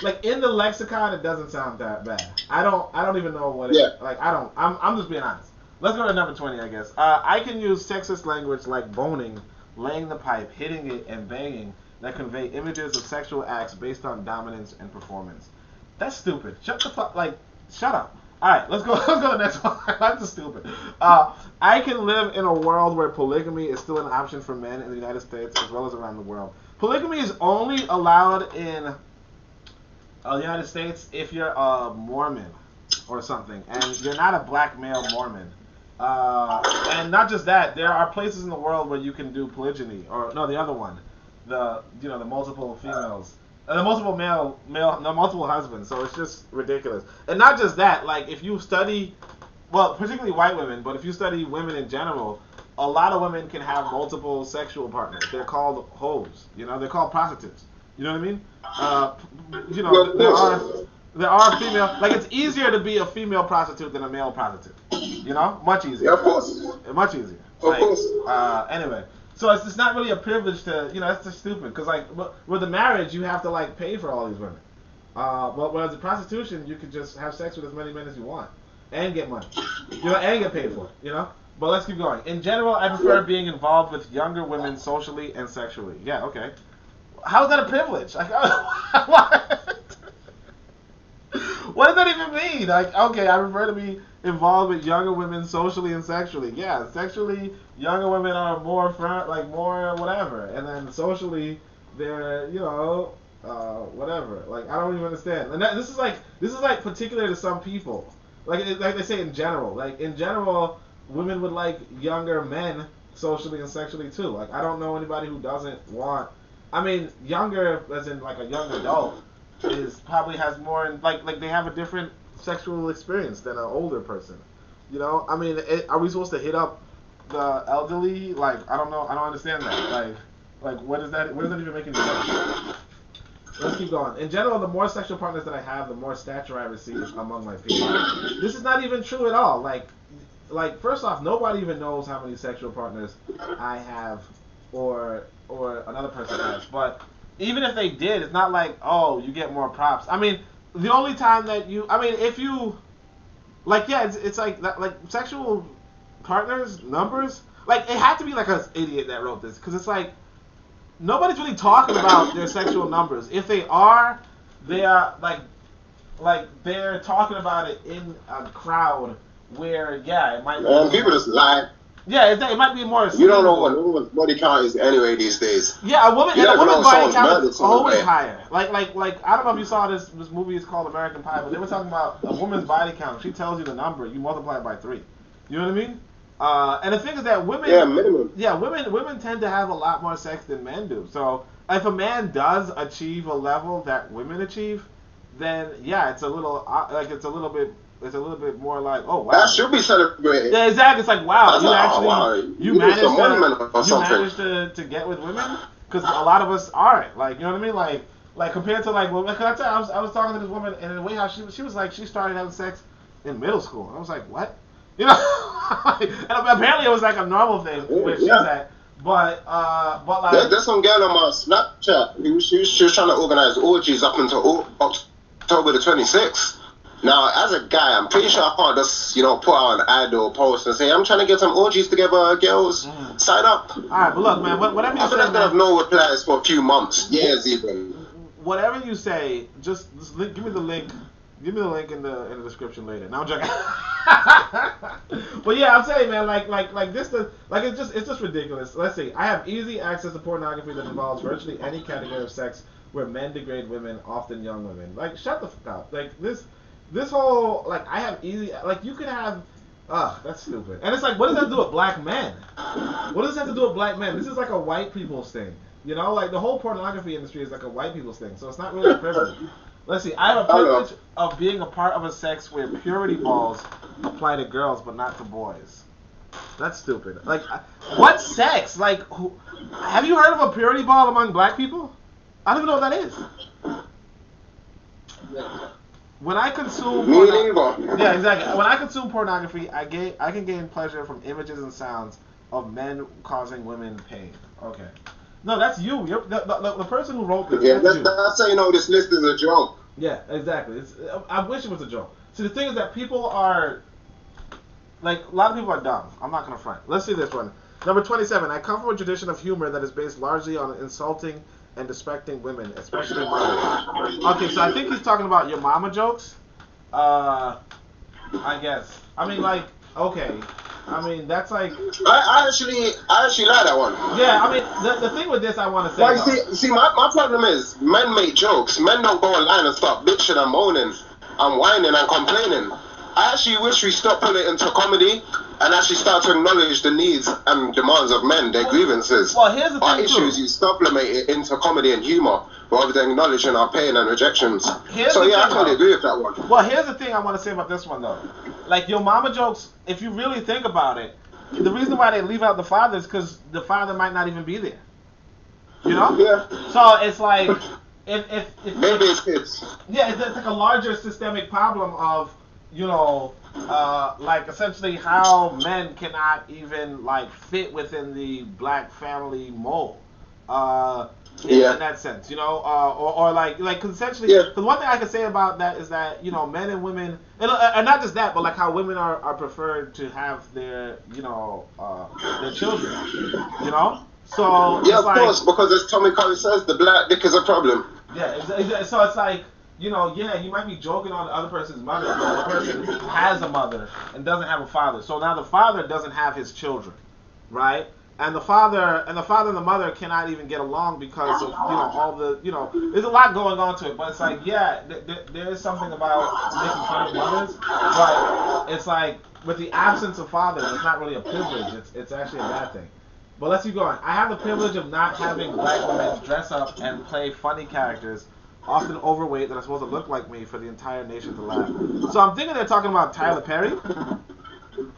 like in the lexicon it doesn't sound that bad. I don't even know what it like. I'm just being honest. Let's go to number 20, I guess. I can use sexist language like boning, laying the pipe, hitting it, and banging that convey images of sexual acts based on dominance and performance. That's stupid. Shut up. Alright, let's go to the next one. That's just stupid. I can live in a world where polygamy is still an option for men in the United States as well as around the world. Polygamy is only allowed in the United States if you're a Mormon or something, and you're not a black male Mormon. And not just that, there are places in the world where you can do polygyny, or no, the other one, the multiple females. The multiple multiple husbands, so it's just ridiculous. And not just that, like if you study, well, particularly white women, but if you study women in general, a lot of women can have multiple sexual partners. They're called hoes, they're called prostitutes. You know what I mean? There are female, like it's easier to be a female prostitute than a male prostitute. Much easier. Yeah, of course. Much easier. Of course. Anyway. So it's just not really a privilege to, that's just stupid. Because, like, with the marriage, you have to, like, pay for all these women. But whereas the prostitution, you could just have sex with as many men as you want. And get money. And get paid for it, But let's keep going. In general, I prefer being involved with younger women socially and sexually. Yeah, okay. How is that a privilege? Like, what? What does that even mean? Like, okay, I prefer to be involved with younger women socially and sexually. Yeah, sexually, younger women are more more whatever, and then socially, they're whatever. Like, I don't even understand. And this is like particular to some people. Like they say in general. Like in general, women would like younger men socially and sexually too. Like I don't know anybody who doesn't want. I mean, younger as in like a young adult. is probably has more like they have a different sexual experience than an older person. You know, I mean, are we supposed to hit up the elderly? Like, I don't know, I don't understand that. Like what is that? What does that even make any sense? Let's keep going. In general, the more sexual partners that I have, the more stature I receive among my peers. This is not even true at all. Like first off, nobody even knows how many sexual partners I have or another person has. But even if they did, it's not like, oh, you get more props. I mean, the only time that if you, like, yeah, it's like sexual partners numbers. Like, it had to be like an idiot that wrote this, because it's like nobody's really talking about their sexual numbers. If they are, they are like they're talking about it in a crowd where, yeah, it might be. People just lie. Yeah, it might be more. You don't know what a woman's body count is anyway these days. Yeah, a woman's body count is always man. higher. Like I don't know if you saw this movie. It's called American Pie, but they were talking about a woman's body count. She tells you the number, you multiply it by 3. You know what I mean? And the thing is that women, minimum. Yeah, women tend to have a lot more sex than men do. So if a man does achieve a level that women achieve, then yeah, it's a little more like, oh wow, that should be celebrated. Yeah, exactly. It's like, wow, you managed to get with women, because a lot of us aren't. Like, you know what I mean? Like compared to like, well, I was talking to this woman, and the way how she was like, she started having sex in middle school. I was like, what? You know, and apparently it was like a normal thing where she's at. But like, there's some girl on my Snapchat. She was trying to organize orgies up until October the 26th. Now, as a guy, I'm pretty sure I can't just, put out an ad or post and say, I'm trying to get some orgies together, girls, sign up. All right, but look, man, whatever you say, I'm going to have no replies for a few months, years even. Whatever you say, just give me the link. Give me the link in the description later. Now I'm joking. But yeah, I'm saying, man, it's just ridiculous. Let's see. I have easy access to pornography that involves virtually any category of sex where men degrade women, often young women. Like, shut the fuck up. Like, this whole, like, I have easy, like, you could have, that's stupid. And it's like, what does that have to do with black men? What does that have to do with black men? This is like a white people's thing. You know, like, the whole pornography industry is like a white people's thing, so it's not really a privilege. Let's see, I have a privilege of being a part of a sex where purity balls apply to girls but not to boys. That's stupid. Like, what sex? Like, have you heard of a purity ball among black people? I don't even know what that is. When I consume yeah, exactly. When I consume pornography, I can gain pleasure from images and sounds of men causing women pain. Okay. No, that's you. You're the person who wrote this. Yeah, that's how you know this list is a joke. Yeah, exactly. I wish it was a joke. See, the thing is that people are, like, a lot of people are dumb. I'm not going to front. Let's see this one. Number 27. I come from a tradition of humor that is based largely on insulting and disrespecting women, especially mothers. Okay, so I think he's talking about your mama jokes. I guess. I mean, like, okay. I mean, that's like. I actually like that one. Yeah, I mean, the thing with this, I want to say. Well, see, my problem is men make jokes. Men don't go online and start bitching and moaning and whining and complaining. I actually wish we stopped putting it into comedy and actually start to acknowledge the needs and demands of men, their grievances. Well, here's the thing, our issues, you supplement it into comedy and humor rather than acknowledging our pain and rejections. I totally agree with that one. Well, here's the thing I want to say about this one, though. Like, your mama jokes, if you really think about it, the reason why they leave out the father is because the father might not even be there. You know? Yeah. So it's like, if maybe it's kids. Yeah, it's like a larger systemic problem of, like, essentially how men cannot even, like, fit within the black family mold. In that sense, or like, because essentially, because one thing I can say about that is that, men and women, and not just that, but like how women are preferred to have their, their children, So yeah, of course, because as Tommy Curry says, the black dick is a problem. Yeah, so it's like, you might be joking on the other person's mother, but the person has a mother and doesn't have a father. So now the father doesn't have his children, right? And the father and the mother cannot even get along because of, all the, there's a lot going on to it. But it's like, yeah, there is something about making fun of mothers, but it's like, with the absence of fathers, it's not really a privilege. It's actually a bad thing. But let's keep going. I have the privilege of not having black women dress up and play funny characters often overweight, that are supposed to look like me for the entire nation to laugh. So I'm thinking they're talking about Tyler Perry.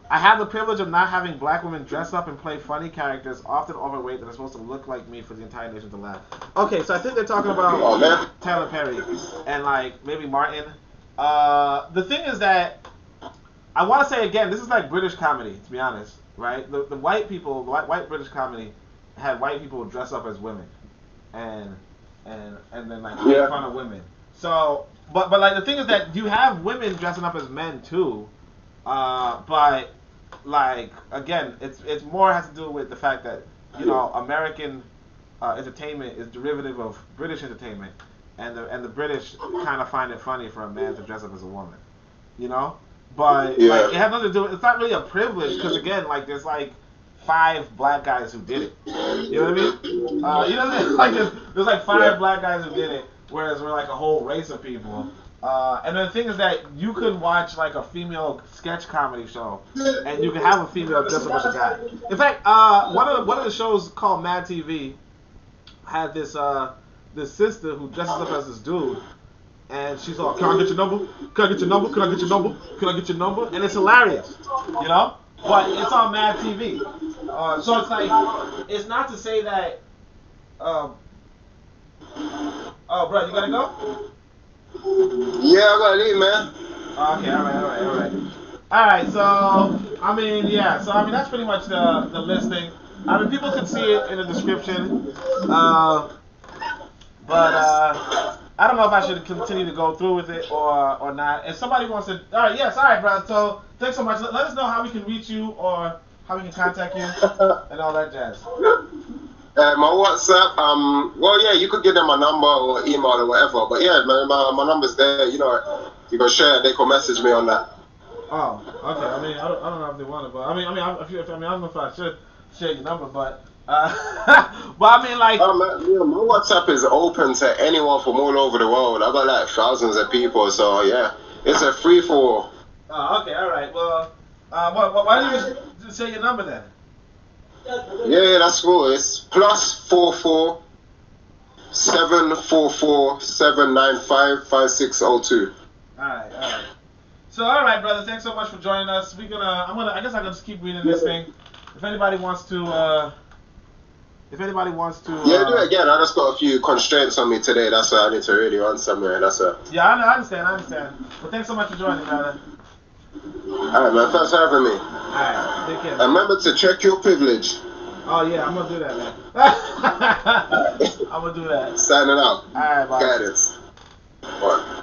I have the privilege of not having black women dress up and play funny characters, often overweight, that are supposed to look like me for the entire nation to laugh. Okay, so I think they're talking about Tyler Perry and like maybe Martin. The thing is that I want to say again, this is like British comedy, to be honest, right? The white people, white British comedy, had white people dress up as women, and then like make fun of women. So, but like the thing is that you have women dressing up as men too, but like again, it's more has to do with the fact that American entertainment is derivative of British entertainment, and the British kind of find it funny for a man to dress up as a woman, But like, it has nothing to do. It's not really a privilege because again, like there's like 5 black guys who did it. You know what I mean? You know what I mean? Like there's like 5 black guys who did it, whereas we're like a whole race of people. And the thing is that you could watch like a female sketch comedy show, and you can have a female dress up as a guy. In fact, one of the shows called Mad TV had this sister who dresses up as this dude. And she's all, can I get your number? Can I get your number? Can I get your number? Can I get your number? And it's hilarious, But it's on Mad TV. So it's like, it's not to say that, oh, bro, you gotta go? Yeah, I gotta leave, man. Okay, alright. So, I mean, that's pretty much the listing. I mean, people can see it in the description. But I don't know if I should continue to go through with it or not. If somebody wants to, all right, brother. So thanks so much. Let us know how we can reach you or how we can contact you and all that jazz. My WhatsApp. Well, yeah, you could give them my number or email or whatever. But yeah, man, my number's there. You can share it. They can message me on that. Oh, okay. I mean, I don't know if they want it, but I don't know if I should share your number, but. But I mean, like, my WhatsApp is open to anyone from all over the world. I got like thousands of people, so yeah, it's a free for all. Oh, okay, all right. Well, why don't you just say your number then? Yeah, that's cool. It's +44 744 795 5602. All right. So, all right, brother. Thanks so much for joining us. I guess I can just keep reading this thing. If anybody wants to. Yeah, do it again. I just got a few constraints on me today. That's why I need to really run somewhere. That's it. Yeah, I understand. Well, thanks so much for joining, brother. Alright, man. Thanks for having me. Alright, take care. And remember to check your privilege. Oh, yeah, I'm going to do that, man. I'm going to do that. Signing out. Alright, bye. Guidance. Bye.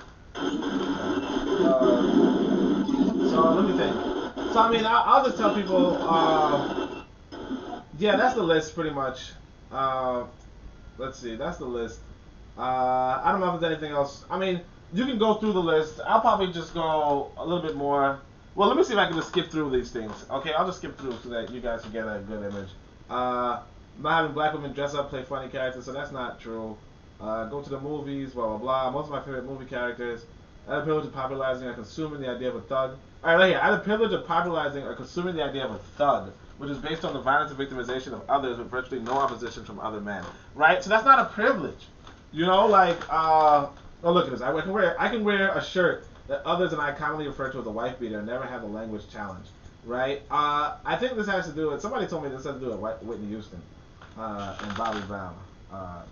So, let me think. So, I mean, I'll just tell people... yeah, that's the list pretty much. Let's see, that's the list. I don't know if there's anything else. I mean, you can go through the list. I'll probably just go a little bit more. Well, let me see if I can just skip through these things. Okay, I'll just skip through so that you guys can get a good image. Not having black women dress up, play funny characters, so that's not true. Go to the movies, blah, blah, blah. Most of my favorite movie characters. I had the privilege of popularizing or consuming the idea of a thug. Alright, right here. I had the privilege of popularizing or consuming the idea of a thug, which is based on the violence and victimization of others with virtually no opposition from other men. Right? So that's not a privilege. Oh, look at this. I can wear a shirt that others and I commonly refer to as a wife beater and never have the language challenged. Right? I think this has to do with, somebody told me this has to do with Whitney Houston and Bobby Brown.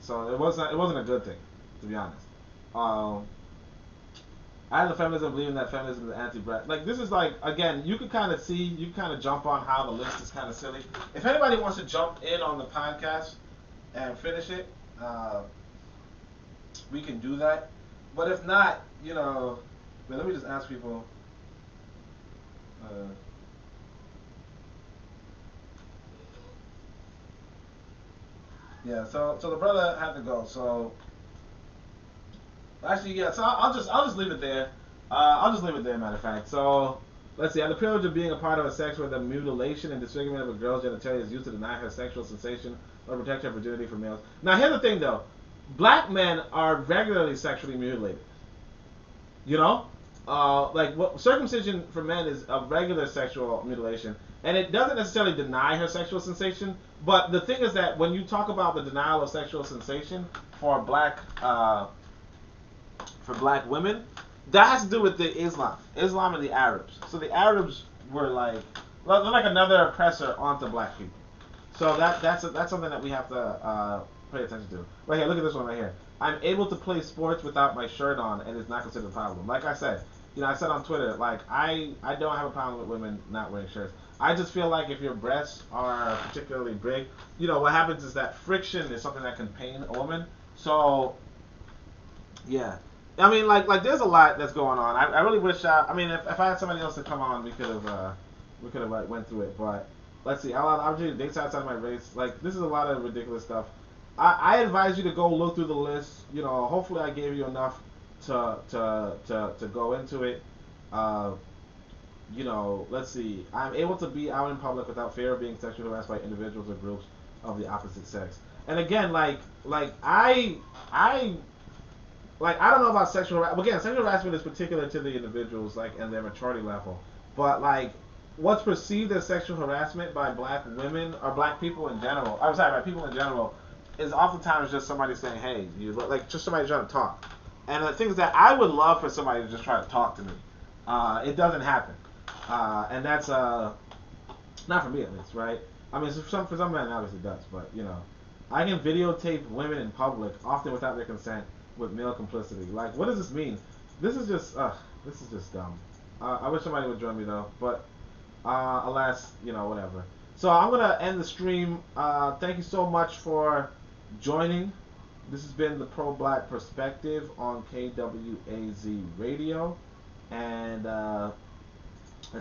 So it wasn't a good thing, to be honest. I have the feminism believing that feminism is anti-black. Like, this is like, again, you can kind of jump on how the list is kind of silly. If anybody wants to jump in on the podcast and finish it, we can do that. But if not, let me just ask people. Yeah, so the brother had to go, so... Actually, yeah. So I'll just leave it there. Matter of fact. So let's see. I have the privilege of being a part of a sex where the mutilation and disfigurement of a girl's genitalia is used to deny her sexual sensation or protect her virginity from males. Now here's the thing, though. Black men are regularly sexually mutilated. Circumcision for men is a regular sexual mutilation, and it doesn't necessarily deny her sexual sensation. But the thing is that when you talk about the denial of sexual sensation for black for black women, that has to do with the Islam and the Arabs. So the Arabs were they're like another oppressor onto black people. So that's something that we have to pay attention to. Right here, look at this one right here. I'm able to play sports without my shirt on, and it's not considered a problem. Like I said, I said on Twitter, like I don't have a problem with women not wearing shirts. I just feel like if your breasts are particularly big, what happens is that friction is something that can pain a woman. So yeah, I mean, like there's a lot that's going on. I really wish if I had somebody else to come on, we could have like went through it. But let's see. I'll do dates outside of my race. Like this is a lot of ridiculous stuff. I advise you to go look through the list. Hopefully I gave you enough to go into it. Let's see. I'm able to be out in public without fear of being sexually harassed by individuals or groups of the opposite sex. And again, I don't know about sexual harassment. Again, sexual harassment is particular to the individuals, and their maturity level. But what's perceived as sexual harassment by black women or black people in general, by people in general, is oftentimes just somebody saying, "Hey, you look," just somebody trying to talk. And the thing is that I would love for somebody to just try to talk to me. It doesn't happen, and that's not for me at least, right? I mean, for some men, obviously it does, but I can videotape women in public, often without their consent, with male complicity. Like, what does this mean? This is just dumb. I wish somebody would join me though, but alas, whatever. So I'm gonna end the stream. Thank you so much for joining. This has been the Pro-Black Perspective on KWAZ Radio, and I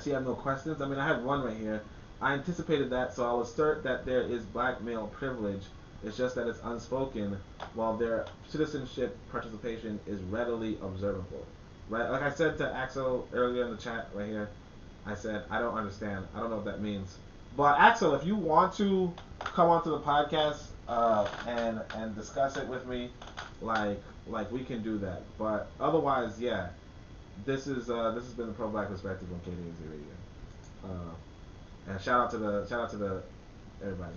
see I have no questions. I mean, I have one right here. I anticipated that, so I'll assert that there is black male privilege. It's just that it's unspoken, while their citizenship participation is readily observable. Right? Like I said to Axel earlier in the chat right here, I said, I don't understand. I don't know what that means. But Axel, if you want to come onto the podcast and discuss it with me, like we can do that. But otherwise, yeah, this has been the Pro-Black Perspective on KDAZ Radio. And shout out to the everybody.